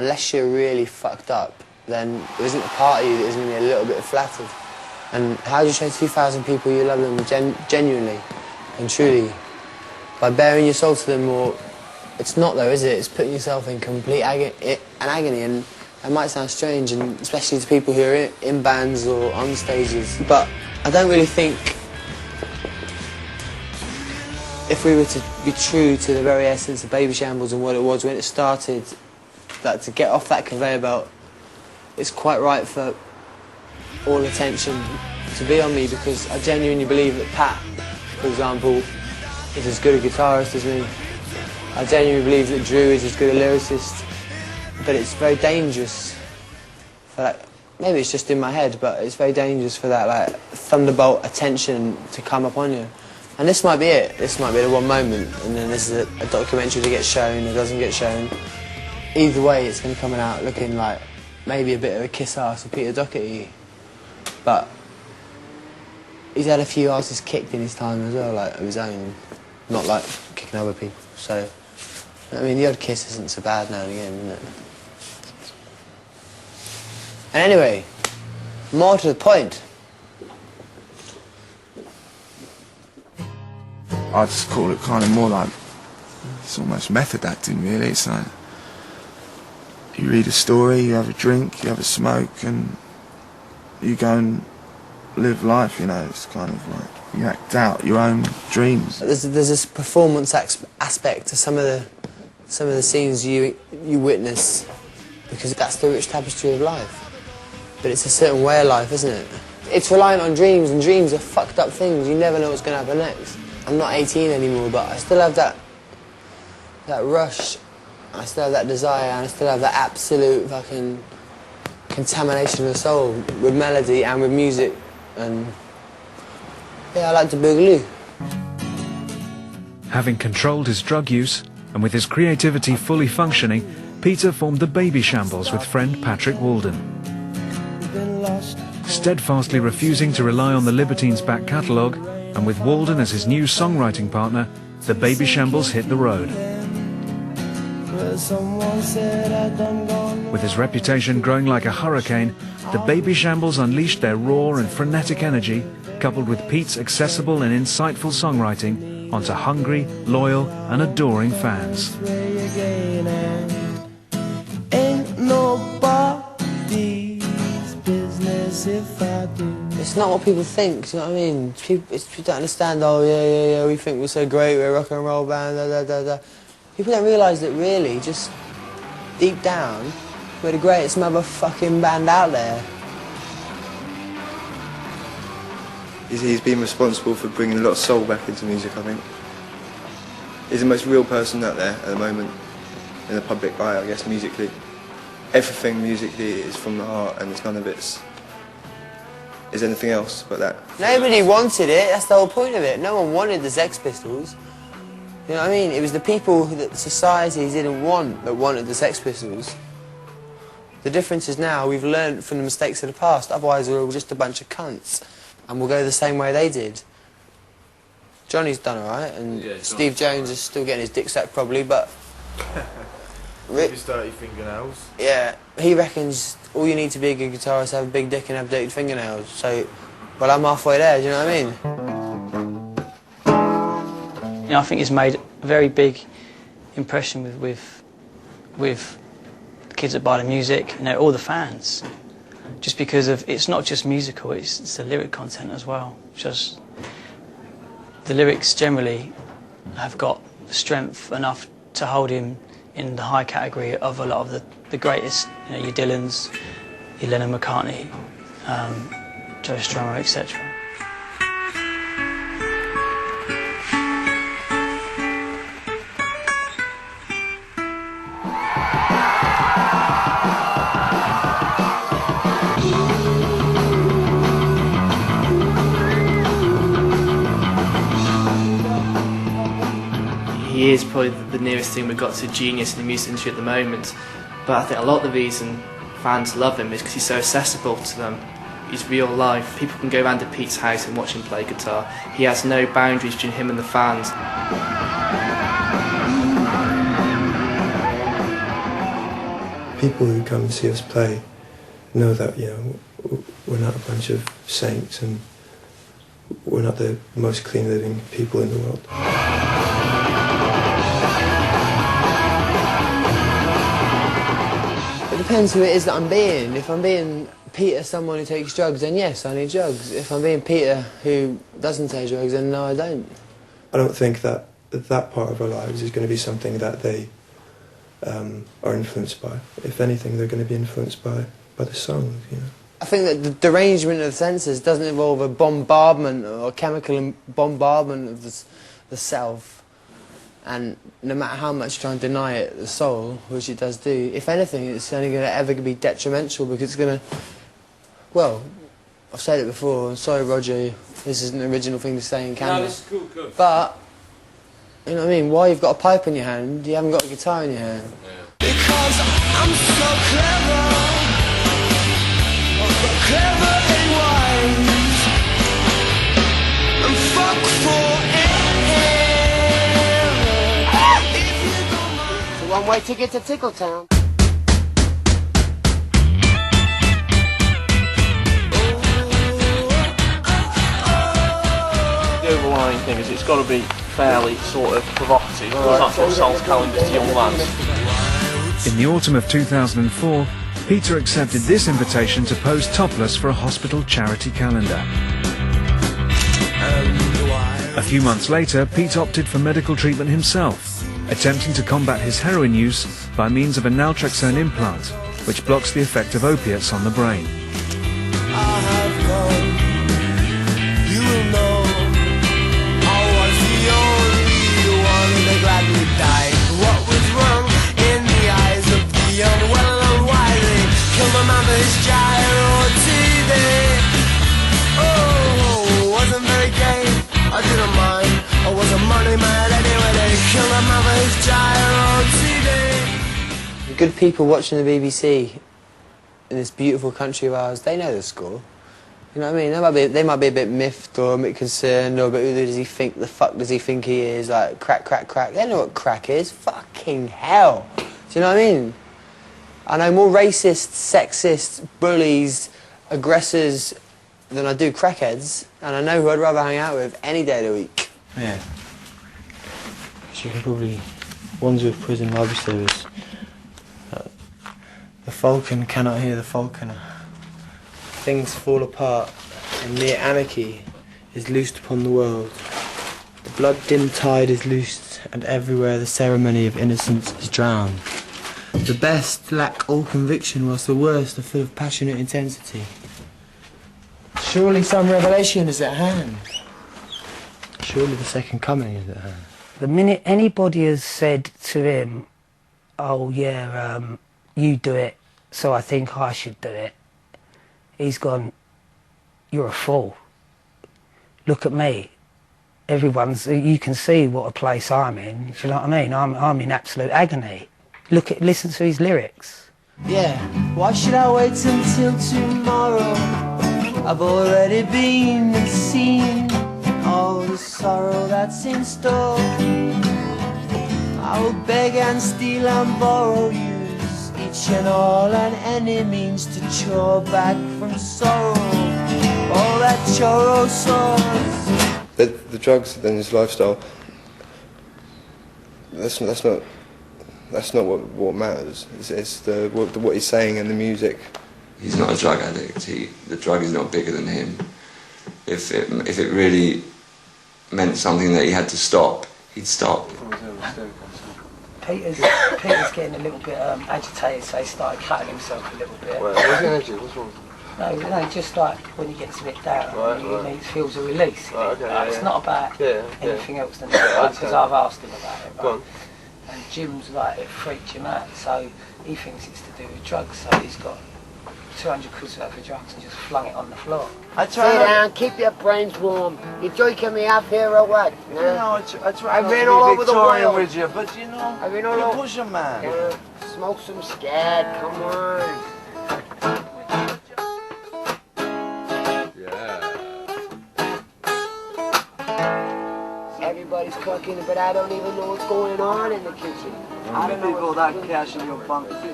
unless you're really fucked up, then there isn't a part of you that isn't going to be a little bit flattered. And how do you show 2,000 people you love them genuinely and truly? By bearing your soul to them, or it's not though, is it? It's putting yourself in complete agony, and that might sound strange, and especially to people who are in bands or on stages. But I don't really think, if we were to be true to the very essence of Baby Shambles and what it was when it started, that to get off that conveyor belt, it's quite right for all attention to be on me, because I genuinely believe that Pat, for example, is as good a guitarist as me. I genuinely believe that Drew is as good a lyricist, but it's very dangerous for that. Maybe it's just in my head, but it's very dangerous for that like thunderbolt attention to come upon you. And this might be it. This might be the one moment, and then this is a documentary that gets shown or doesn't get shown. Either way, it's going to come out looking like maybe a bit of a kiss ass of Peter Doherty, but he's had a few asses kicked in his time as well, like of his own, not like kicking other people. So, I mean, the odd kiss isn't so bad now and again, isn't it? And anyway, more to the point. I just call it kind of more like, it's almost method acting really. It's like, you read a story, you have a drink, you have a smoke, and you go and live life, you know. It's kind of like, you act out your own dreams. There's this performance aspect to some of the scenes you witness, because that's the rich tapestry of life. But it's a certain way of life, isn't it? It's reliant on dreams, and dreams are fucked up things. You never know what's going to happen next. I'm not 18 anymore, but I still have that rush. I still have that desire, and I still have that absolute fucking contamination of the soul with melody and with music. And yeah, I like to boogaloo. Having controlled his drug use, and with his creativity fully functioning, Peter formed the Baby Shambles with friend Patrick Walden. Steadfastly refusing to rely on the Libertines' back catalogue, and with Walden as his new songwriting partner, the Baby Shambles hit the road. With his reputation growing like a hurricane, the Baby Shambles unleashed their raw and frenetic energy, coupled with Pete's accessible and insightful songwriting, onto hungry, loyal and adoring fans. It's not what people think, do you know what I mean? People don't understand, oh yeah, we think we're so great, we're a rock and roll band, da da da da. People don't realise that really, just deep down, we're the greatest motherfucking band out there. He's been responsible for bringing a lot of soul back into music, I think. He's the most real person out there at the moment, in the public eye, I guess, musically. Everything musically is from the heart, and none of it's is anything else but that. Nobody wanted it, that's the whole point of it. No one wanted the Sex Pistols. You know what I mean? It was the people that society didn't want that wanted the Sex Pistols. The difference is now we've learned from the mistakes of the past, otherwise we're all just a bunch of cunts and we'll go the same way they did. Johnny's done alright, and yeah, Steve Jones is still getting his dick sucked probably, but... His dirty fingernails. Yeah, he reckons all you need to be a good guitarist is have a big dick and have dirty fingernails. So, well, I'm halfway there, do you know what I mean? You know, I think he's made a very big impression with the kids that buy the music, you know, all the fans. Just because of, it's not just musical, it's the lyric content as well. Just, the lyrics generally have got strength enough to hold him in the high category of a lot of the greatest, you know, your Dylans, your Lennon McCartney, Joe Strummer, etc. He is probably the nearest thing we've got to genius in the music industry at the moment, but I think a lot of the reason fans love him is because he's so accessible to them. He's real life. People can go around to Pete's house and watch him play guitar. He has no boundaries between him and the fans. people who come and see us play know that, you know, we're not a bunch of saints and we're not the most clean living people in the world. It depends who it is that I'm being. If I'm being Peter, someone who takes drugs, then yes, I need drugs. If I'm being Peter who doesn't take drugs, then no, I don't. I don't think that that part of our lives is going to be something that they are influenced by. If anything, they're going to be influenced by the songs, you know. I think that the derangement of the senses doesn't involve a bombardment or chemical bombardment of the self, and no matter how much you try and deny it, the soul, which it does do, if anything, it's only going to ever be detrimental, because it's going to, well, I've said it before, I'm sorry Roger, this isn't an original thing to say in camera. No, this is cool, good. But, you know what I mean, while you've got a pipe in your hand, you haven't got a guitar in your hand. Yeah. Because I'm so clever, clever and wise, and fuck forever. It's a one-way ticket to Tickletown. The overlying thing is it's got to be fairly sort of provocative, because that's what sells calendars to young lads. In the autumn of 2004, Peter accepted this invitation to pose topless for a hospital charity calendar. A few months later, Pete opted for medical treatment himself, attempting to combat his heroin use by means of a naltrexone implant, which blocks the effect of opiates on the brain. The good people watching the BBC in this beautiful country of ours, they know the score. You know what I mean? They might be a bit miffed or a bit concerned, or but who does he think, the fuck does he think he is? Like, crack, crack, crack. They know what crack is. Fucking hell. Do you know what I mean? I know more racists, sexists, bullies, aggressors than I do crackheads, and I know who I'd rather hang out with any day of the week. Yeah. So you can probably... Ones with prison library service. The falcon cannot hear the falconer. Things fall apart, and mere anarchy is loosed upon the world. The blood-dimmed tide is loosed, and everywhere the ceremony of innocence is drowned. The best lack all conviction, whilst the worst are full of passionate intensity. Surely some revelation is at hand. Surely the second coming is at hand. The minute anybody has said to him, oh yeah, you do it, so I think I should do it, he's gone, you're a fool. Look at me. You can see what a place I'm in, do you know what I mean? I'm in absolute agony. Listen to his lyrics. Yeah, why should I wait until tomorrow? I've already been and seen all the sorrow that's in store. I will beg and steal and borrow, use each and all and any means to chore back from sorrow all that choro soars. The drugs and his lifestyle, that's not what matters. It's what he's saying and the music. He's not a drug addict. The drug is not bigger than him. If it really meant something that he had to stop, he'd stop. Peter's getting a little bit agitated, so he started cutting himself a little bit. What's wrong? No, just like when he gets a bit down, he feels a release. It's not about anything else than that, because I've asked him about it. Right? And Jim's like, it freaked him out, so he thinks it's to do with drugs, so he's got 200 quid worth of drugs and just flung it on the floor. Sit down, keep your brains warm. You joking me up here or what? No, I try I've been all over the world with you, but you know, I've been all over. push a man. Yeah, smoke some scad, come on. Everybody's cooking, but I don't even know what's going on in the kitchen. I don't know all that cash in your bank.